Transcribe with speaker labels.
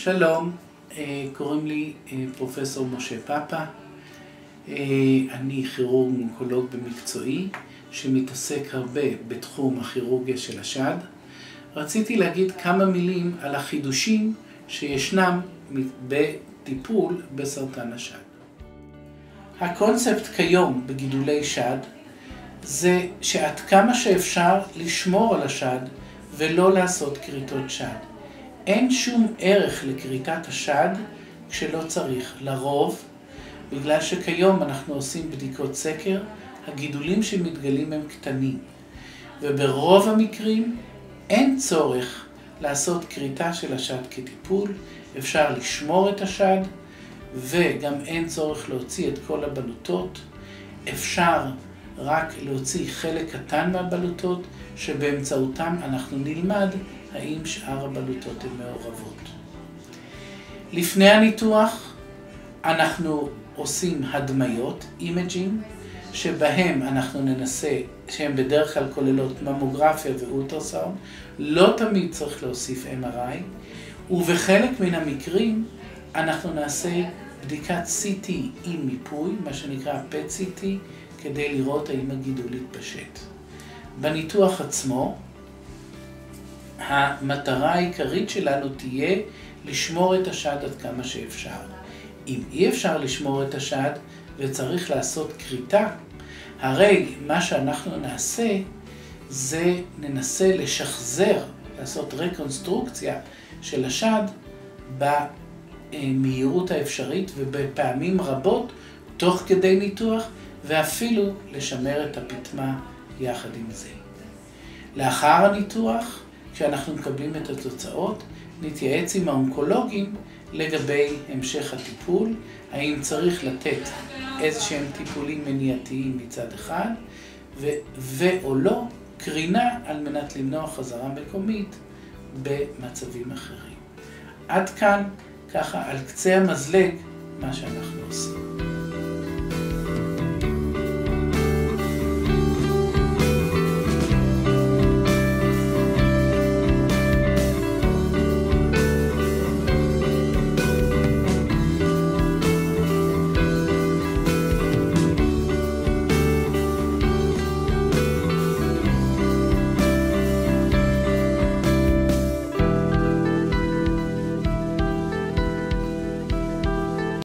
Speaker 1: שלום, קוראים לי פרופסור משה פאפה. אני כירורג אונקולוג במקצועי שמתעסק הרבה בתחום הכירורגיה של השד. רציתי להגיד כמה מילים על החידושים שישנם בטיפול בסרטן השד. הקונספט כיום בגידולי שד זה שעד כמה שאפשר לשמור על השד ולא לעשות כריתות שד. אין שום ערך לכריתת השד כשלא צריך. לרוב, בגלל שכיום אנחנו עושים בדיקות סקר, הגידולים שמתגלים הם קטנים. וברוב המקרים אין צורך לעשות כריתה של השד כטיפול, אפשר לשמור את השד, וגם אין צורך להוציא את כל הבלוטות. אפשר רק להוציא חלק קטן מהבלוטות, שבאמצעותם אנחנו נלמד האם שאר הבלוטות הן מעורבות. לפני הניתוח אנחנו עושים הדמיות, אימג'ינג, שבהם אנחנו ננסה, שהן בדרך כלל כוללות ממוגרפיה ואולטרסאונד, לא תמיד צריך להוסיף MRI, ובחלק מן המקרים אנחנו נעשה בדיקת CT עם מיפוי, מה שנקרא PET-CT, כדי לראות האם הגידול יתפשט. בניתוח עצמו, המטרה העיקרית שלנו תהיה לשמור את השד עד כמה שאפשר. אם אי אפשר לשמור את השד וצריך לעשות כריתה, הרי מה שאנחנו נעשה זה ננסה לשחזר, לעשות רקונסטרוקציה של השד במהירות האפשרית ובפעמים רבות תוך כדי ניתוח, ואפילו לשמר את הפטמה יחד עם זה. לאחר הניתוח, כשאנחנו מקבלים את התוצאות, נתייעץ עם האונקולוגים לגבי המשך הטיפול, האם צריך לתת איזשהם טיפולים מניעתיים מצד אחד, או לא, קרינה על מנת למנוע חזרה מקומית במצבים אחרים. עד כאן, ככה על קצה המזלג, מה שאנחנו עושים.